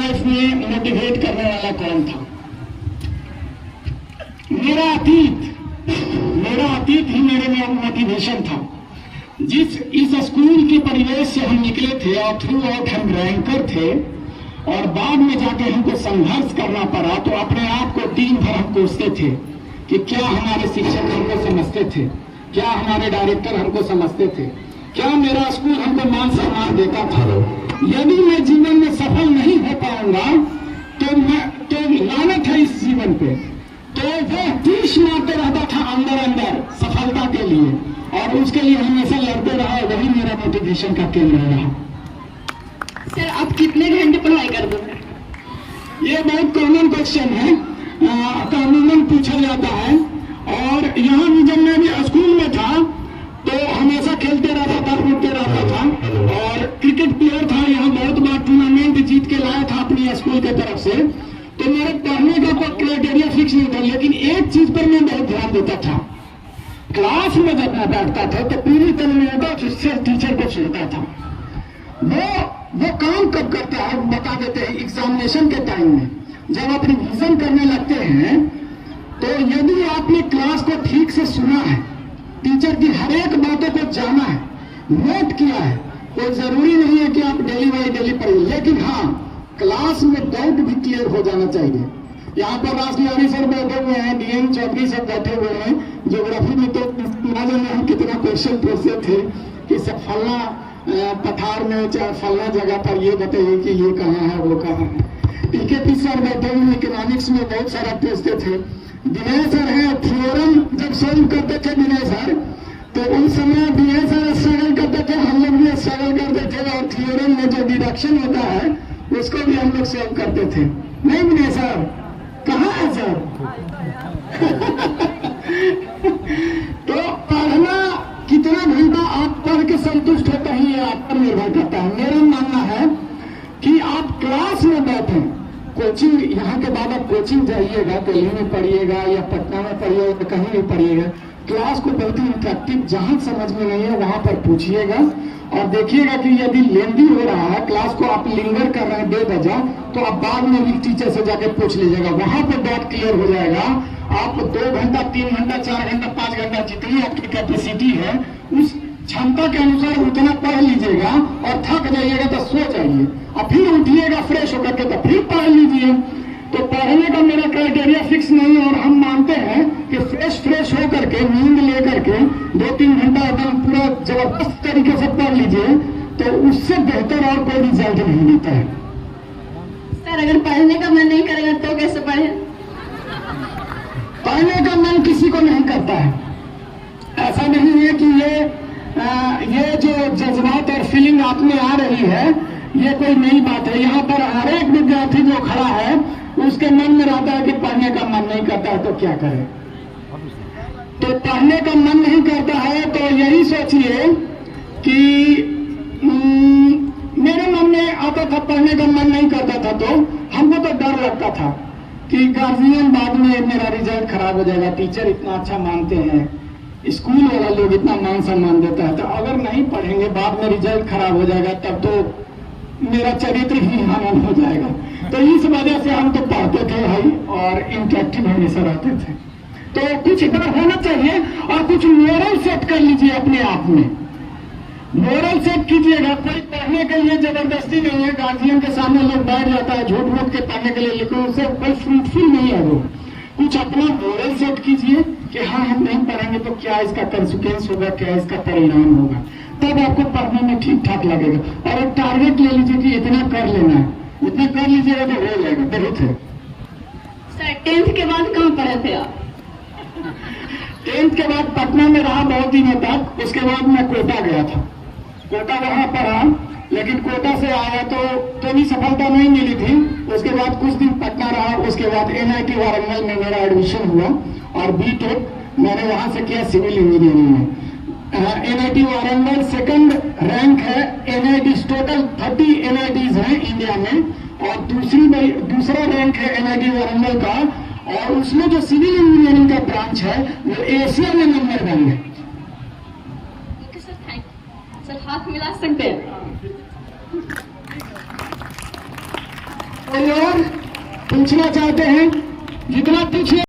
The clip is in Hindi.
लाइफ में मोटिवेट करने वाला कौन था? मेरा अतीत ही मेरे में मोटिवेशन था। इस स्कूल के परिवेश से हम निकले थे और थ्रू आउट हम रैंकर थे, और बाद में जाके हमको संघर्ष करना पड़ा। तो अपने आप को दिन भर हम कोसते थे कि क्या हमारे शिक्षक हमको समझते थे, क्या हमारे डायरेक्टर हमको समझते थे, क्या मेरा स्कूल हमको मान सम्मान देता था। यदि मैं जीवन में सफल नहीं हो पाऊंगा तो लानत है इस जीवन पे। तो वो तीस मारते रहता था अंदर सफलता के लिए, और उसके लिए हमेशा लड़ते रहा। वही मेरा मोटिवेशन का केंद्र रहा। सर, आप कितने घंटे पढ़ाई करते हैं? ये बहुत कॉमन क्वेश्चन है, कानूनन पूछा जाता है। और यहाँ भी जब मैं भी स्कूल में था तो हमेशा खेलते रहता था, कूदते रहता था, और क्रिकेट प्लेयर था। यहाँ बहुत बार टूर्नामेंट जीत के लाया था अपनी स्कूल की तरफ से। तो मेरे पढ़ने का कोई क्राइटेरिया फिक्स नहीं था, लेकिन एक चीज पर मैं बहुत ध्यान देता था। क्लास में जब मैं बैठता था तो पूरी तन्मयता से टीचर को सुनता था। वो काम कब करता है बता देते हैं। एग्जामिनेशन के टाइम में जब आप रिवीजन करने लगते हैं, तो यदि आपने क्लास को ठीक से सुना है, टीचर की हर एक बातों को जाना है, नोट किया है, कोई जरूरी नहीं है कि आप डेली बाई डेली पढ़िए, लेकिन हाँ क्लास में डाउट भी क्लियर हो जाना चाहिए। यहाँ पर रासलियारी सर बैठे हुए हैं, डीएम चौधरी सर बैठे हुए हैं। ज्योग्राफी में तो ना जाने हम कितना क्वेश्चन पूछते थे कि सब फलना पठार में चाहे फलना जगह पर ये बताइए कि ये कहाँ है वो कहाँ है। पीके सर बैठे हुए इकोनॉमिक्स में बहुत सारा पूछते थे। विनय सर है, थ्योरम जब सोल्व करते थे विनय सर, तो उन समय विनय सर स्ट्रगल करते थे, हम लोग भी स्ट्रगल करते थे। और थ्योरम में जो डिडक्शन होता है उसको भी हम लोग सोल्व करते थे। नहीं विनय सर, कहाँ है सर? तो पढ़ना कितना घंटा आप पढ़ के संतुष्ट होते हैं ये आप पर निर्भर करता है। मेरा मानना है कि आप क्लास में बैठे, कोचिंग यहाँ के बाद आप कोचिंग जाइएगा, दिल्ली में पढ़िएगा या पटना में पढ़िएगा, कहीं भी पढ़िएगा, क्लास को बहुत ही इंटरेक्टिव, जहाँ समझ में नहीं है वहां पर पूछिएगा। और देखिएगा कि यदि लेंदी हो रहा है, क्लास को आप लिंगर कर रहे हैं बेवजह, तो आप बाद में भी टीचर से जाके पूछ लीजिएगा, वहां पर डाउट क्लियर हो जाएगा। आप 2 घंटा 3 घंटा 4 घंटा 5 घंटा जितनी आपकी कैपेसिटी है उस क्षमता के अनुसार उतना पढ़ लीजिएगा, और थक जाइएगा तो सो जाइए, और फिर उठिएगा फ्रेश होकर के तो फिर पढ़ लीजिए। तो पढ़ने का मेरा क्राइटेरिया फिक्स नहीं है, और हम मानते हैं कि फ्रेश होकर के नींद लेकर के 2-3 घंटा एकदम पूरा जबरदस्त तरीके से पढ़ लीजिए, तो उससे बेहतर और कोई रिजल्ट नहीं मिलता है। सर, अगर पढ़ने का मन नहीं करेगा तो कैसे पढ़े? पढ़ने का मन किसी को नहीं करता है। ऐसा नहीं है कि ये जो जज्बात और फीलिंग आप में आ रही है ये कोई नई बात है। यहाँ पर हर एक विद्यार्थी जो खड़ा है उसके मन में रहता है कि पढ़ने का मन नहीं करता है तो क्या करे। तो पढ़ने का मन नहीं करता है तो यही सोचिए कि मेरे मन में आता था, पढ़ने का मन नहीं करता था, तो हमको तो डर लगता था कि गार्जियन बाद में मेरा रिजल्ट खराब हो जाएगा, टीचर इतना अच्छा मानते हैं, स्कूल वाला लोग इतना मान सम्मान देता है, तो अगर नहीं पढ़ेंगे बाद में रिजल्ट खराब हो जाएगा, तब तो मेरा चरित्र ही हनन हो जाएगा। तो इस वजह से हम तो पढ़ते थे भाई, और इंटरेक्टिव हमेशा रहते थे। तो कुछ डर होना चाहिए, और कुछ मोरल सेट कर लीजिए अपने आप में, मोरल सेट कीजिएगा। कोई पढ़ने के लिए जबरदस्ती नहीं है, गार्जियन के सामने लोग बैठ जाता है झूठ मूठ के पढ़ने के लिए, लेकिन उससे कोई फ्रूटफुल नहीं है वो। कुछ अपना मोरल सेट कीजिए कि हाँ हम नहीं पढ़ेंगे तो क्या इसका कंसिक्वेंस होगा, क्या इसका परिणाम होगा, तब आपको पढ़ने में ठीक ठाक लगेगा। और एक टारगेट ले लीजिए कि इतना कर लेना है, इतना कर लीजिएगा तो हो जाएगा, बहुत है। सर, 10th के बाद कहाँ पढ़े थे आप? 10th के बाद पटना में रहा बहुत दिनों तक। उसके बाद मैं कोटा गया था, कोटा वहां पढ़ा, लेकिन कोटा से आया तो भी सफलता नहीं मिली थी। उसके बाद कुछ दिन पटना रहा, उसके बाद NIT वारंगल में मेरा एडमिशन हुआ, और B.Tech मैंने वहां से किया सिविल इंजीनियरिंग में। NIT वारंगल सेकंड रैंक है, NIT टोटल 30 NITs हैं इंडिया में, और दूसरा रैंक है NIT वारंगल का, और उसमें जो सिविल इंजीनियरिंग का ब्रांच है वो एशिया में नंबर 1 है। सर, हाथ मिला सकते हैं? कोई और पूछना चाहते हैं? जितना पूछिए।